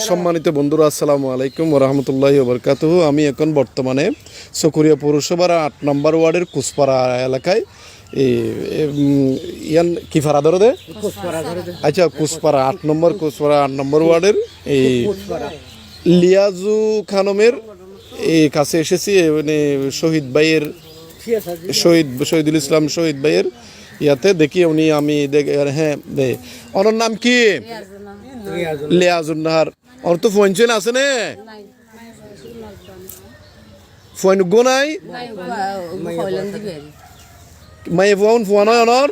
সম্মানিত বন্ধুরা, আসসালামু আলাইকুম ওয়া রাহমাতুল্লাহি ওয়া বারাকাতুহু। আমি এখন বর্তমানে চকরিয়া পৌরসভার ৮ নম্বর ওয়ার্ডের কুসপাড়া এলাকায় ইয়ান কি ফাড়া ধরে দে আচ্ছা কুসপাড়া ৮ নম্বর কুসপাড়া ৮ নম্বর ওয়ার্ডের এই লিয়াজু খানমের এই কাছে এসেছি। মানে শহীদ ভাইয়ের শহীদুল ইসলাম শহীদ ভাইয়ের ইয়াতে দেখি উনি আমি হ্যাঁ ওনার নাম কি লিয়াজুন নাহার। ওর তো ফোন চেন আছে না ফোন গো নাই মাই ফোন ফোন হয় অনর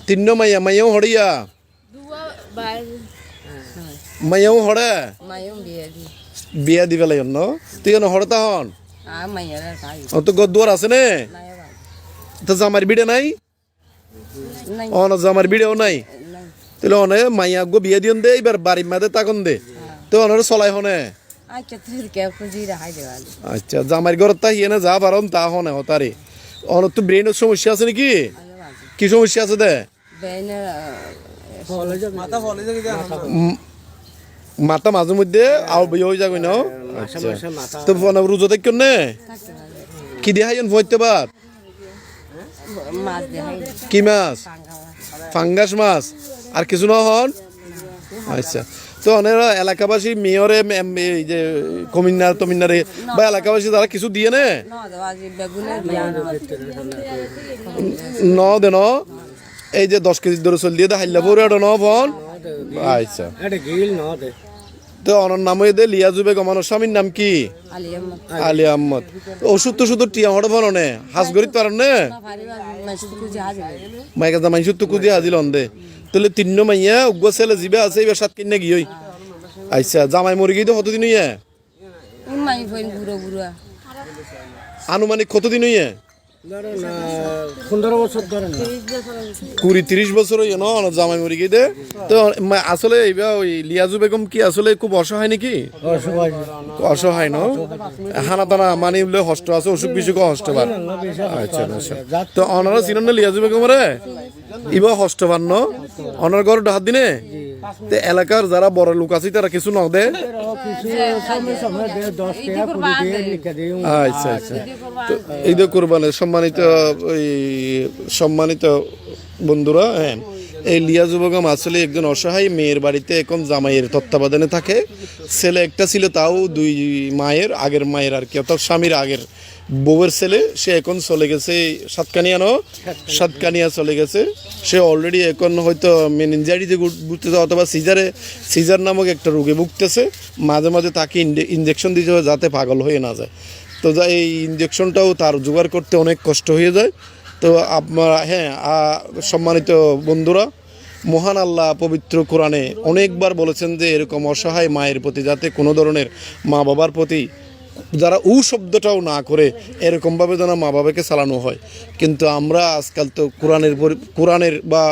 তিন্ন মাইয়া মাইয়াও হড়িয়া মাইয়াও হড়ে বিয়া দিবে লাগে ন তুই হড়তা হন তো গদ্দুয়ার আছে নে তো জামার বিড়ে নাই অন জামার বিড়েও নাই তাহলে অনে মাইয়া গো বিয়ে দিন দে এবার বাড়ির মাঝে তাকন দে তো অনার চলাই হনে আচ্ছা জামাই ঘর তা হিয়ে না যা পারন তা হনে হতারে অন তো ব্রেনের সমস্যা আছে নাকি কি সমস্যা আছে দে মাথা মাঝে মধ্যে আও বিয়ে হয়ে যাবে না আচ্ছা তো রোজা দেখুন নে কি দেখাইন ভরতে বার কি মাছ ফাঙ্গাস মাছ আর কিছু না হন আচ্ছা তো অনেক এলাকাবাসী মেয়রে যে কমিনার তমিনারে বা এলাকাবাসী তারা কিছু দিয়ে নে ন দে ন এই যে 10 কেজি ধরে চল দিয়ে দে হাইলা পরে ন ফোন আচ্ছা তো অনার নাম হয়ে দে লিয়াজু বেগম। আমার স্বামীর নাম কি আলী আহমদ। ওষুধ তো শুধু টিয়া হড় ভালো নে হাস গরিত পারেন নে মাইকা জামাই শুধু কুদি হাজিল দে তাহলে তিন মাইয়া উগ্র ছেলে জিবে আছে এবার 7 কিনে গিয়ে আচ্ছা জামাই মরে গিয়ে তো কতদিন হইয়া আনুমানিক কতদিন হইয়া 20-30 বছর হইয়া ন জামাই মরে গিয়ে দে তো আসলে এইবার ওই লিয়াজু বেগম কি আসলে খুব অসহায় নাকি অসহায় ন হানা টানা মানি বলে হষ্ট আছে অসুখ বিসুখ হষ্ট বার আচ্ছা আচ্ছা তো অনারা চিনেন না লিয়াজু বেগম রে ইবা হষ্ট বার ন অনার ঘর হাত দিনে তো এলাকার যারা বড় লোক আছে তারা কিছু ন দে আচ্ছা আচ্ছা তো এই তো কোরবানি সম্মানিত বন্ধুরা। হ্যাঁ এই লিয়াজু বেগম আসলে একজন অসহায় মেয়ের বাড়িতে এখন জামাইয়ের তত্ত্বাবধানে থাকে। ছেলে একটা ছিল তাও 2 মায়ের আগের মায়ের আর কি অর্থাৎ স্বামীর আগের বউয়ের ছেলে। সে এখন চলে গেছে সাতকানিয়া চলে গেছে। সে অলরেডি এখন হয়তো মেনিনজাইটিসে ভুগতেছে অথবা সিজার নামক একটা রোগে ভুগতেছে। মাঝে মাঝে তাকে ইঞ্জেকশন দিতে হয় যাতে পাগল হয়ে না যায়। তো এই ইঞ্জেকশনটাও তার জোগাড় করতে অনেক কষ্ট হয়ে যায়। তো আপনারা হ্যাঁ সম্মানিত বন্ধুরা, মহান আল্লাহ পবিত্র কোরআনে অনেকবার বলেছেন যে এরকম অসহায় মায়ের প্রতি যাতে কোনো ধরনের মা বাবার প্রতি যারা শব্দটাও না করে এরকমভাবে যেন মা বাবাকে চালানো হয়। কিন্তু আমরা আজকাল তো কোরআনের বা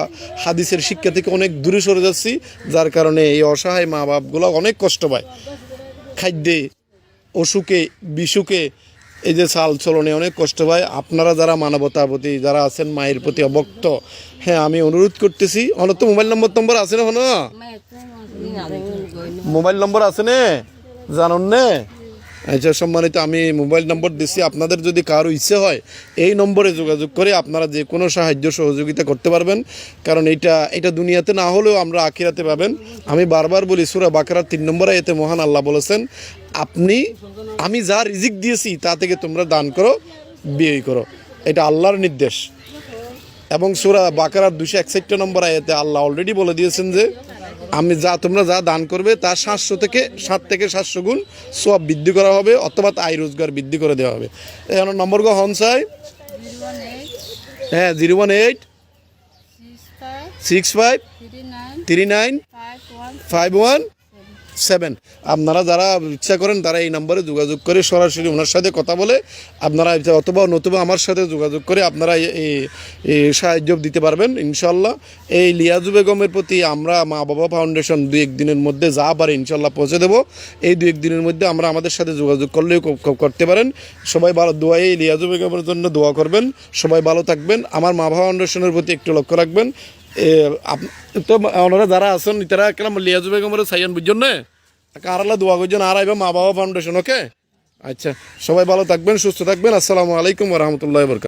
হাদিসের শিক্ষা থেকে অনেক দূরে সরে যাচ্ছি, যার কারণে এই অসহায় মা বাপগুলো অনেক কষ্ট পায় খাদ্যে অসুখে বিসুখে এই যে চাল চলনে অনেক কষ্ট পায়। আপনারা যারা মানবতার প্রতি যারা আছেন মায়ের প্রতি অবক্ত, হ্যাঁ আমি অনুরোধ করতেছি অনেক তো মোবাইল নম্বর আছে না মোবাইল নম্বর আছে না জানুন না আচ্ছা সম্মানিত আমি মোবাইল নম্বর দিচ্ছি। আপনাদের যদি কারো ইচ্ছে হয় এই নম্বরে যোগাযোগ করে আপনারা যে কোনো সাহায্য সহযোগিতা করতে পারবেন। কারণ এটা দুনিয়াতে না হলেও আমরা আখিরাতে পাবেন। আমি বারবার বলি সূরা বাকারার 3 নম্বর আয়াতে মহান আল্লাহ বলেছেন আমি যা রিজিক দিয়েছি তা থেকে তোমরা দান করো ব্যয় করো, এটা আল্লাহর নির্দেশ। এবং সূরা বাকারার 261 নম্বর আয়াতে আল্লাহ অলরেডি বলে দিয়েছেন যে তোমরা যা দান করবে তা 7 থেকে 700 গুণ সওয়াব বৃদ্ধি করা হবে অথবা আয় রোজগার বৃদ্ধি করে দেওয়া হবে। এই নম্বর গো হন চাই হ্যাঁ 018 65 39 517। আপনারা যারা ইচ্ছা করেন তারা এই নম্বরে যোগাযোগ করে সরাসরি ওনার সাথে কথা বলে আপনারা অথবা নতুবা আমার সাথে যোগাযোগ করে আপনারা এই সাহায্য দিতে পারবেন ইনশাল্লাহ। এই লিয়াজু বেগমের প্রতি আমরা মা বাবা ফাউন্ডেশন 2-1 দিনের মধ্যে যা পারে ইনশাল্লাহ পৌঁছে দেবো। এই 2-1 দিনের মধ্যে আমাদের সাথে যোগাযোগ করলেও করতে পারেন। সবাই ভালো এই লিয়াজু বেগমের জন্য দোয়া করবেন। সবাই ভালো থাকবেন। আমার মা বাবা ফাউন্ডেশনের প্রতি একটু লক্ষ্য রাখবেন। তো ওনারা যারা আছেন তারা কেলাম লিয়াজু বেগমের সাইয়ান বুঝছেন না কারালা দোয়া করছেন আর আইবা মা বাবা ফাউন্ডেশন ওকে আচ্ছা সবাই ভালো থাকবেন সুস্থ থাকবেন আসসালামু আলাইকুম ওয়া রাহমাতুল্লাহি ওয়া বারাকাতুহু